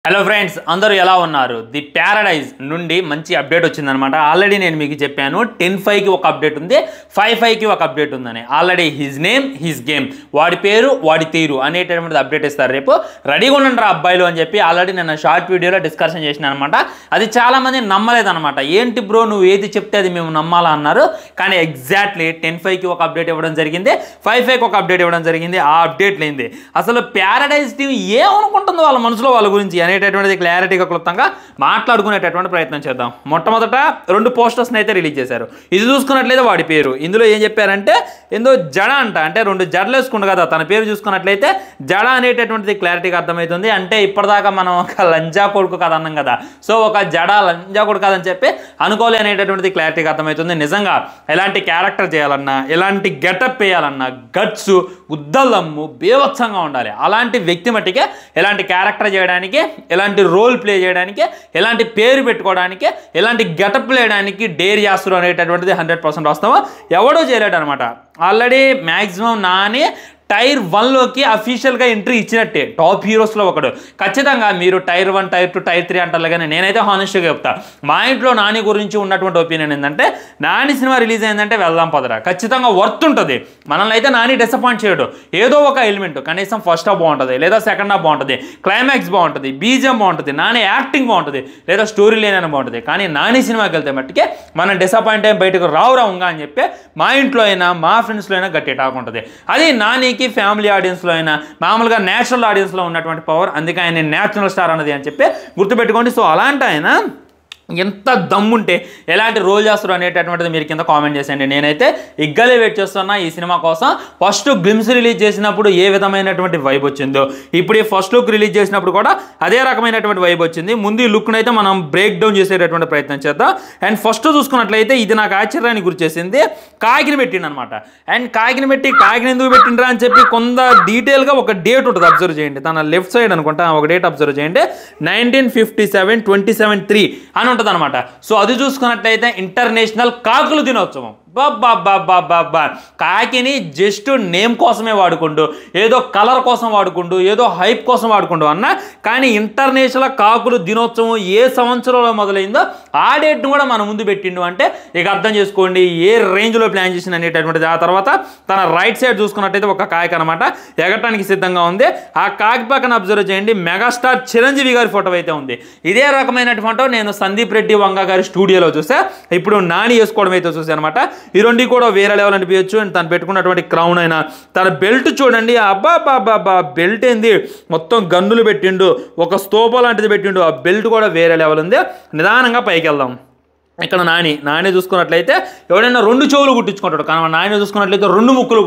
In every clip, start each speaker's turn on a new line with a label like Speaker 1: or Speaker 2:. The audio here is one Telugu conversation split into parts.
Speaker 1: హలో ఫ్రెండ్స్ అందరూ ఎలా ఉన్నారు ది ప్యారడైజ్ నుండి మంచి అప్డేట్ వచ్చిందనమాట ఆల్రెడీ నేను మీకు చెప్పాను 10-5 కి ఒక అప్డేట్ ఉంది 5-5 కి ఒక అప్డేట్ ఉందని already his name his game వాడి పేరు వాడి తీరు అనేటటువంటి అప్డేట్ ఇస్తారు రేపు రెడీగా ఉండండి రా అబ్బాయిలు అని చెప్పి ఆల్రెడీ నేను షార్ట్ వీడియోలో డిస్కషన్ చేసిన అనమాట అది చాలా మంది నమ్మలేదన్నమాట ఏంటి బ్రో నువ్వు ఏది చెప్తే అది మేము నమ్మాలా అన్నారు కానీ ఎగ్జాక్ట్లీ 10-5 కి ఒక అప్డేట్ ఇవ్వడం జరిగింది 5-5 కి ఒక అప్డేట్ ఇవ్వడం జరిగింది ఆ అప్డేట్ లేనిది అసలు ప్యారడైజ్ టీం ఏమనుకుంటుందో వాళ్ళ మనసులో వాళ్ళ గురించి అనేటటువంటిది క్లారిటీగా క్లుప్తంగా మాట్లాడుకునేటటువంటి ప్రయత్నం చేద్దాం మొట్టమొదట 2 పోస్టర్స్ని అయితే రిలీజ్ చేశారు ఇది చూసుకున్నట్లయితే వాడి పేరు ఇందులో ఏం చెప్పారంటే ఏందో జడ అంటే 2 జడలు వేసుకుండు కదా తన పేరు చూసుకున్నట్లయితే జడ అనేటటువంటిది క్లారిటీగా అర్థమవుతుంది అంటే ఇప్పటిదాకా మనం ఒక లంజా కొడుకు కదా అన్నాం కదా సో ఒక జడ లంజా కొడుకు కాదని చెప్పి అనుకోలే అనేటటువంటిది క్లారిటీగా అర్థమవుతుంది నిజంగా ఎలాంటి క్యారెక్టర్ చేయాలన్నా ఎలాంటి గెటప్ వేయాలన్నా గట్స్ ఉద్దల్లమ్ము బేవత్సంగా ఉండాలి అలాంటి వ్యక్తి మట్టికే ఎలాంటి క్యారెక్టర్ చేయడానికి ఎలాంటి రోల్ ప్లే చేయడానికి ఎలాంటి పేరు పెట్టుకోవడానికి ఎలాంటి గెటప్ వేయడానికి డేర్ చేస్తారు అనేటటువంటిది 100% వస్తావా ఎవడో చేయలేడు అనమాట ఆల్రెడీ మ్యాక్సిమం నాని టైర్ 1లోకి అఫీషియల్గా ఎంట్రీ ఇచ్చినట్టే టాప్ హీరోస్లో ఒకడు ఖచ్చితంగా మీరు టైర్ 1 టైర్ 2 టైర్ 3 అంటారు కానీ నేనైతే హానెస్ట్గా చెప్తా మా ఇంట్లో నాని గురించి ఉన్నటువంటి ఒపీనియన్ ఏంటంటే నాని సినిమా రిలీజ్ అయిందంటే వెళ్దాం పదరా ఖచ్చితంగా వర్త్ ఉంటుంది మనల్ని అయితే నాని డిసప్పాయింట్ చేయడు ఏదో ఒక ఎలిమెంట్ కనీసం ఫస్ట్ హాఫ్ బాగుంటుంది లేదా సెకండ్ హాఫ్ బాగుంటుంది క్లైమాక్స్ బాగుంటుంది బీజిఎం బాగుంటుంది నాని యాక్టింగ్ బాగుంటుంది లేదా స్టోరీ లేనని బాగుంటుంది కానీ నాని సినిమాకి వెళ్తే మట్టికే మనం డిసప్పాయింట్ అయ్యి బయటకు రావుగా అని చెప్పి మా ఇంట్లో అయినా మా ఫ్రెండ్స్లో అయినా గట్టి టాక్ ఉంటుంది అది నానికి ఫ్యామిలీ ఆడియన్స్లో అయినా మామూలుగా నేషనల్ ఆడియన్స్లో ఉన్నటువంటి పవర్ అందుకే ఆయన నేషనల్ స్టార్ అన్నది అని చెప్పి గుర్తుపెట్టుకోండి సో అలాంటి ఆయన ఎంత దమ్ముంటే ఎలాంటి రోల్ చేస్తారు అనేటటువంటిది మీరు కింద కామెంట్ చేసేయండి నేనైతే ఇగ్గలే వెయిట్ చేస్తున్నా ఈ సినిమా కోసం ఫస్ట్ గ్లిమ్స్ రిలీజ్ చేసినప్పుడు ఏ విధమైనటువంటి వైబ్ వచ్చిందో ఇప్పుడు ఈ ఫస్ట్ లుక్ రిలీజ్ చేసినప్పుడు కూడా అదే రకమైనటువంటి వైబ్ వచ్చింది ముందు ఈ లుక్ను అయితే మనం బ్రేక్ డౌన్ చేసేటటువంటి ప్రయత్నం చేద్దాం అండ్ ఫస్ట్ చూసుకున్నట్లయితే ఇది నాకు ఆశ్చర్యాన్ని గురిచేసింది కాకిని పెట్టిండు అనమాట అండ్ కాకిని ఎందుకు పెట్టిండ్రా అని చెప్పి కొంత డీటెయిల్గా ఒక డేట్ ఉంటుంది అబ్జర్వ్ చేయండి తన లెఫ్ట్ సైడ్ అనుకుంటా ఒక డేట్ అబ్జర్వ్ చేయండి 1957-27-3 అని ఉంటుంది అనమాట సో అది చూసుకున్నట్లయితే ఇంటర్నేషనల్ కాకుల దినోత్సవం బాబా కాకిని జస్ట్ నేమ్ కోసమే వాడుకుంటూ ఏదో కలర్ కోసం వాడుకుంటూ ఏదో హైప్ కోసం వాడుకుంటూ అన్న కానీ ఇంటర్నేషనల్ కాకుల దినోత్సవం ఏ సంవత్సరంలో మొదలైందో ఆ డేట్ను కూడా మన ముందు పెట్టిండు అంటే ఇక అర్థం చేసుకోండి ఏ రేంజ్లో ప్లాన్ చేసిన అనేటటువంటిది ఆ తర్వాత తన రైట్ సైడ్ చూసుకున్నట్టయితే ఒక కాకి అనమాట ఎగటానికి సిద్ధంగా ఉంది ఆ కాకి పక్కన అబ్జర్వ్ చేయండి మెగాస్టార్ చిరంజీవి గారి ఫోటో అయితే ఉంది ఇదే రకమైనటువంటి ఫోటో నేను సందీప్ రెడ్డి వంగ గారి స్టూడియోలో చూసా ఇప్పుడు నాని వేసుకోవడం అయితే చూసాను అనమాట ఈ రెండు కూడా వేరే లెవెల్ అనిపించచ్చు అండ్ తను పెట్టుకున్నటువంటి క్రౌన్ అయినా తన బెల్ట్ చూడండి అబ్బా బెల్ట్ ఏంది మొత్తం గన్నులు పెట్టిండు ఒక స్తూపం లాంటిది పెట్టిండు ఆ బెల్ట్ కూడా వేరే లెవెల్ ఉంది నిదానంగా పైకి వెళ్దాం ఇక్కడ నాని చూసుకున్నట్లయితే ఎవడైనా 2 చెవులు కుట్టించుకుంటాడు కానీ నాని చూసుకున్నట్లయితే 2 ముక్కులు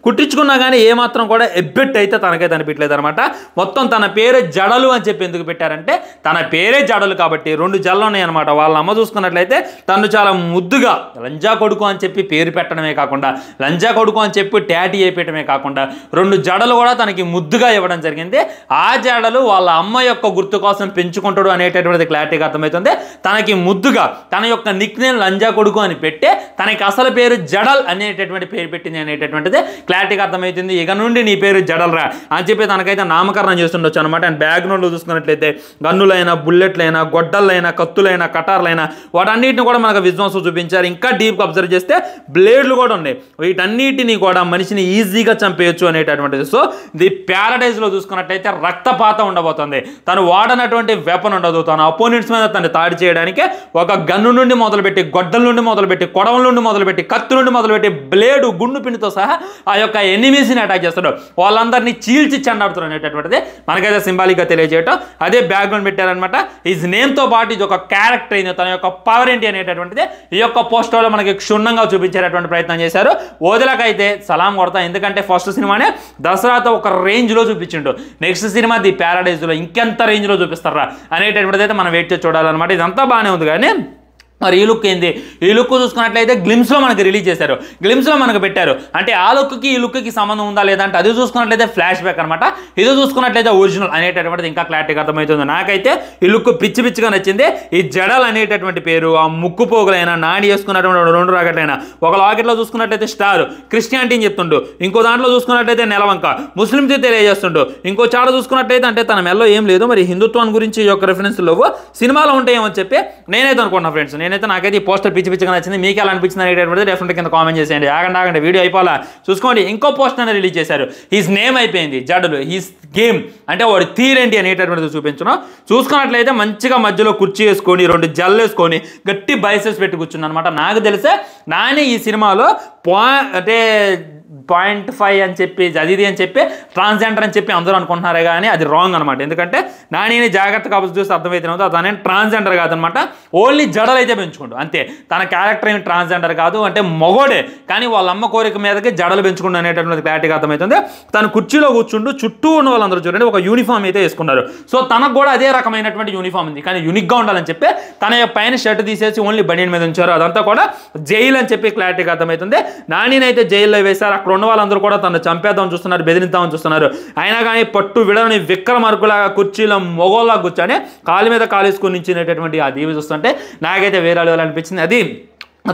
Speaker 1: కుట్టించుకున్నా కానీ ఏమాత్రం కూడా ఎబ్బెట్ అయితే తనకైతే అనిపించలేదు అనమాట మొత్తం తన పేరే జడలు అని చెప్పి ఎందుకు పెట్టారంటే తన పేరే జడలు కాబట్టి 2 జడలు ఉన్నాయి అనమాట వాళ్ళ అమ్మ చూసుకున్నట్లయితే తను చాలా ముద్దుగా లంజా కొడుకు అని చెప్పి పేరు పెట్టడమే కాకుండా లంజా కొడుకు అని చెప్పి ట్యాటీ అయిపోయటమే కాకుండా 2 జడలు కూడా తనకి ముద్దుగా ఇవ్వడం జరిగింది ఆ జడలు వాళ్ళ అమ్మ యొక్క గుర్తు కోసం పెంచుకుంటాడు అనేటటువంటిది క్లారిటీగా అర్థమవుతుంది తనకి ముద్దుగా తన యొక్క నిక్ నేమ్ లంజా కొడుకు అని పెట్టే తనకి అసలు పేరు జడల్ అనేటటువంటి పేరు పెట్టింది అనేటటువంటిది క్లారిటీగా అర్థమవుతుంది ఇక నుండి నీ పేరు జడల్ రా అని చెప్పి తనకైతే నామకరణం చేస్తుండొచ్చు అనమాట అండ్ బ్యాక్గ్రౌండ్లో చూసుకున్నట్లయితే గన్నులైనా బుల్లెట్లైనా గొడ్డలైనా కత్తులైనా కటార్లైనా వాటన్నిటిని కూడా మనకు విధ్వంసం చూపించారు ఇంకా డీప్గా అబ్జర్వ్ చేస్తే బ్లేడ్లు కూడా ఉన్నాయి వీటన్నిటిని కూడా మనిషిని ఈజీగా చంపేయచ్చు అనేటటువంటిది సో ది ప్యారడైజ్లో చూసుకున్నట్లయితే రక్తపాతం ఉండబోతుంది తను వాడనటువంటి వెపన్ ఉండదు తన అపోనెంట్స్ మీద తను దాడి చేయడానికి ఒక గన్ను నుండి మొదలుపెట్టి గొడ్డల నుండి మొదలుపెట్టి కొడవల నుండి మొదలుపెట్టి కత్తి నుండి మొదలుపెట్టి బ్లేడు గుండు పిండితో సహా ఆ యొక్క ఎనిమీస్ని అటాక్ చేస్తాడు వాళ్ళందరినీ చీల్చి చెండాడుతారు అనేటటువంటిది మనకైతే సింబాలిక్గా తెలియజేయటం అదే బ్యాక్గ్రౌండ్ పెట్టారనమాట హిజ్ నేమ్తో పాటు ఇది ఒక క్యారెక్టర్ అయింది తన యొక్క పవర్ ఏంటి అనేటటువంటిది ఈ యొక్క పోస్టర్లో మనకి క్షుణ్ణంగా చూపించేటటువంటి ప్రయత్నం చేశారు ఓదలకైతే సలాం కొడతా ఎందుకంటే ఫస్ట్ సినిమానే దసరాతో ఒక రేంజ్లో చూపించిండు నెక్స్ట్ సినిమా ది ప్యారడైజ్లో ఇంకెంత రేంజ్లో చూపిస్తారా అనేటటువంటిది అయితే మనం వెయిట్ చేసి చూడాలన్నమాట ఇదంతా బాగానే ఉంది కానీ మరి ఈ లుక్ ఏంది? ఈ లుక్ చూసుకున్నట్లయితే గ్లిమ్స్లో మనకి రిలీజ్ చేశారు, గ్లిమ్స్లో మనకు పెట్టారు. అంటే ఆ లుక్కి ఈ లుక్కి సంబంధం ఉందా లేదంటే అది చూసుకున్నట్లయితే ఫ్లాష్ బ్యాక్ అనమాట, ఇది చూసుకున్నట్లయితే ఒరిజినల్ అనేటటువంటిది ఇంకా క్లారిటీగా అర్థమవుతుంది. నాకైతే ఈ లుక్ పిచ్చి పిచ్చిగా నచ్చింది. ఈ జడల్ అనేటటువంటి పేరు, ఆ ముక్కు పోగులైనా, నాని వేసుకున్నటువంటి 2 రాకెట్లైనా, ఒక లాకెట్లో చూసుకున్నట్లయితే స్టార్ క్రిస్టియానిటీ అని చెప్తుండు, ఇంకో దాంట్లో చూసుకున్నట్లయితే నెలవంక ముస్లింకి తెలియజేస్తుండు, ఇంకో చాట చూసుకున్నట్లయితే అంటే తన మెల్లో ఏం లేదు, మరి హిందుత్వం గురించి ఈ యొక్క రిఫరెన్స్ లేవు, సినిమాలో ఉంటాయేమో చెప్పి నేనైతే అనుకున్నా ఫ్రెండ్స్. నేనైతే నాకైతే ఈ పోస్టర్ పిచ్చి పిచ్చిగా నచ్చింది. మీకు ఎలా అనిపించింది అనేటటువంటిది డెఫినెట్గా కింద కామెంట్ చేసేయండి. ఆగండి వీడియో అయిపోవాలా చూసుకోండి. ఇంకో పోస్టర్ అనేది రిలీజ్ చేశారు, హిస్ నేమ్ అయిపోయింది జడలు, హిస్ గేమ్ అంటే వాడి తీరేంటి అనేటటువంటిది చూసుకున్నట్లయితే మంచిగా మధ్యలో కుర్చీ వేసుకొని 2 జల్లు వేసుకొని గట్టి బైసెప్స్ పెట్టి కూర్చున్నాను అనమాట. నాకు తెలిసే నాని ఈ సినిమాలో అంటే 0.5 అని చెప్పి అది అని చెప్పి ట్రాన్స్జెండర్ అని చెప్పి అందరూ అనుకుంటున్నారే కానీ అది రాంగ్ అనమాట. ఎందుకంటే నానిని జాగ్రత్తగా చూస్తే అర్థమైతే తనే ట్రాన్స్జెండర్ కాదనమాట, ఓన్లీ జడలు అయితే పెంచుకుంటూ అంతే. తన క్యారెక్టర్ ఏమి ట్రాన్స్జెండర్ కాదు, అంటే మొగోడే కానీ వాళ్ళ అమ్మ కోరిక మీదకి జడలు పెంచుకుంటూ అనేటటువంటి క్లారిటీగా అర్థమవుతుంది. తను కుర్చీలో కూర్చుంటూ చుట్టూ ఉన్న వాళ్ళందరూ చూడండి ఒక యూనిఫామ్ అయితే వేసుకున్నారు. సో తనకు కూడా అదే రకమైనటువంటి యూనిఫామ్ ఉంది, కానీ యూనిక్గా ఉండాలని చెప్పి తన పైన షర్ట్ తీసేసి ఓన్లీ బనీన్ మీద ఉంచారు. అదంతా కూడా జైలు అని చెప్పి క్లారిటీగా అర్థమవుతుంది. నానిని అయితే జైల్లో వేశారు, అక్కడ ఉన్న వాళ్ళందరూ కూడా తను చంపేద్దామని చూస్తున్నారు, బెదిరిద్దామని చూస్తున్నారు. అయినా కానీ పట్టు విడవని విక్రమార్కులాగా కుర్చీలో మొగోల్లా కూర్చొని కాలు మీద కాలేసుకుని నించినటువంటి ఆ దీవి చూస్తుంటే నాకైతే వేరే అనిపించింది. అది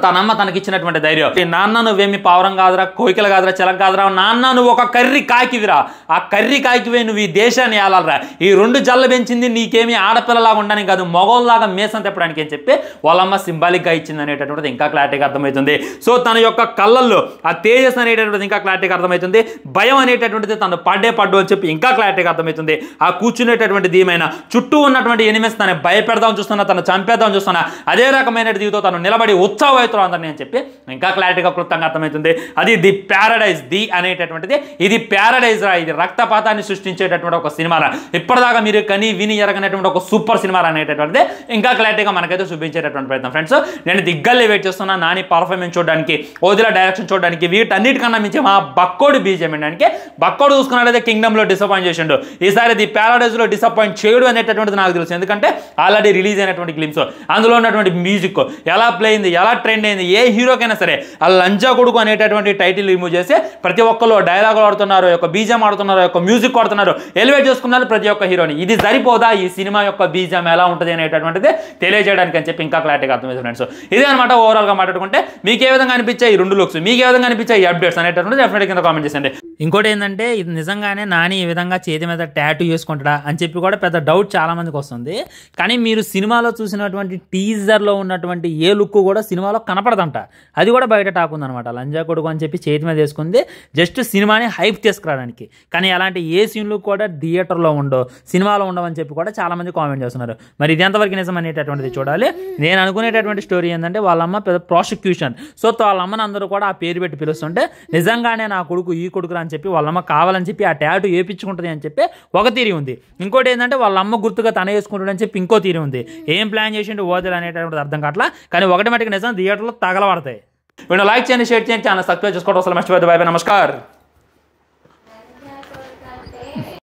Speaker 1: తనమ్మ తనకి ఇచ్చినటువంటి ధైర్యం. నాన్న నువ్వేమి పావురం కాదురా, కోయికలు కాదురా, చిలక కాదురా, నాన్న నువ్వు ఒక కర్రీ కాకివిరా, ఆ కర్రీ కాకివే నువ్వు ఈ దేశాన్ని ఏలాలరా, ఈ 2 జల్ల పెంచింది నీకేమి ఆడపిల్లలాగా ఉండడానికి కాదు, మొగోల్లాగా మేసం తెప్పడానికి అని చెప్పి వాళ్ళమ్మ సింబాలిక్గా ఇచ్చింది అనేటటువంటిది ఇంకా క్లారిటీగా అర్థమవుతుంది. సో తన యొక్క కళ్ళల్లో ఆ తేజస్ అనేటటువంటిది ఇంకా క్లారిటీగా అర్థమవుతుంది. భయం అనేటటువంటిది తను పడ్డు అని చెప్పి ఇంకా క్లారిటీగా అర్థమవుతుంది. ఆ కూర్చునేటటువంటి ధీమైన చుట్టూ ఉన్నటువంటి ఎనిమిస్ తను భయపెడదామని చూస్తున్నా, తను చంపేద్దామని చూస్తున్నా, అదే రకమైన దీంతో తను నిలబడి ఉత్సాహం అందరినీ అని చెప్పి ఇంకా క్లారిటీగా క్లుప్తంగా అర్థమవుతుంది. అది ది ప్యారడైజ్, ది అనేటటువంటిది ఇది ప్యారడైజ్ రా, ఇది రక్తపాతాన్ని సృష్టించేటటువంటి ఒక సినిమా రా, ఇప్పటిదాకా మీరు కని విని ఎరగనటువంటి ఒక సూపర్ సినిమా అనేటటువంటిది ఇంకా క్లారిటీగా మనకైతే చూపించేటటువంటి ప్రయత్నం. ఫ్రెండ్స్ నేను దిగ్గల్లి వెయిట్ చేస్తున్నా నాని పర్ఫార్మెన్స్ చూడడానికి, ఓదిలా డైరెక్షన్ చూడడానికి, వీటన్నిటికన్నా మించి మా బక్కోడు బీజం ఏంటంటే బక్కోడు చూసుకున్నట్లయితే కింగ్డమ్లో డిసప్పాయింట్ చేసిండు, ఈసారి ది ప్యారడైజ్లో డిసప్పాయింట్ చేయడు అనేటటువంటిది నాకు తెలుసు. ఎందుకంటే ఆల్రెడీ రిలీజ్ అయినటువంటి గ్లిమ్స్, అందులో ఉన్నటువంటి మ్యూజిక్ ఎలా ప్లే అయింది, ఎలా ట్రెండ్ అయింది, ఏ హీరోకైనా సరే ఆ లంజా కొడుకు అనేటటువంటి టైటిల్ రిమూవ్ చేసి ప్రతి ఒక్కరు డైలాగులు ఆడుతున్నారు, యొక్క బీజం ఆడుతున్నారు, యొక్క మ్యూజిక్ ఆడుతున్నారు, ఎలివేట్ చేసుకున్నారు ప్రతి ఒక్క హీరోని. ఇది సరిపోదా ఈ సినిమా యొక్క బీజం ఎలా ఉంటుంది అనేటటువంటిది తెలియజేయడానికి అని చెప్పి ఇంకా క్లారిటీగా అర్థమైంది ఫ్రెండ్స్. ఇదే అనమాట ఓవరాల్గా మాట్లాడుకుంటే మీకు ఏ విధంగా అనిపించాయి ఈ 2 లుక్స్, మీకు ఏ విధంగా అనిపించాయి ఈ అప్డేట్స్ అనేటటువంటి డెఫినెట్గా కింద కామెంట్ చేయండి. ఇంకోటి ఏంటంటే ఇది నిజంగానే నాని ఈ విధంగా చేతి మీద టాటూ చేసుకుంటాడా అని చెప్పి కూడా పెద్ద డౌట్ చాలా మందికి వస్తుంది. కానీ మీరు సినిమాలో చూసినటువంటి టీజర్లో ఉన్నటువంటి ఏ లుక్ కూడా సినిమాలో కనపడదంట, అది కూడా బయట టాక్ ఉందనమాట. లంజా కొడుకు అని చెప్పి చేతి మీద వేసుకుంది జస్ట్ సినిమాని హైప్ తీసుకురావడానికి, కానీ అలాంటి ఏ సీన్లు కూడా థియేటర్లో ఉండవు, సినిమాలో ఉండవని చెప్పి కూడా చాలా మంది కామెంట్ చేస్తున్నారు. మరి ఇది ఎంతవరకు నిజం అనేటటువంటిది చూడాలి. నేను అనుకునేటటువంటి స్టోరీ ఏంటంటే వాళ్ళమ్మ పెద్ద ప్రాసిక్యూషన్, సో వాళ్ళ అమ్మని అందరూ కూడా ఆ పేరు పెట్టి పిలుస్తుంటే నిజంగానే నా కొడుకు ఈ కొడుకు అని చెప్పి వాళ్ళమ్మ కావాలని చెప్పి ఆ టాటూ వేయించుకుంటుంది అని చెప్పి ఒక థియరీ ఉంది. ఇంకోటి ఏంటంటే వాళ్ళ అమ్మ గుర్తుగా తన వేసుకుంటాడు అని చెప్పి ఇంకో థియరీ ఉంది. ఏం ప్లాన్ చేసిండు ఓదలు అనేటటువంటి అర్థం కావట్లా, కానీ ఒకటి మటుకు నిజం థియేటర్లో తగలబడతాయి. వీడియో లైక్ చేయండి, షేర్ చేయండి, ఛానల్ సబ్స్క్రైబ్ చేసుకోవడం అసలు మర్చిపోద్దు. బై బై, నమస్కారం.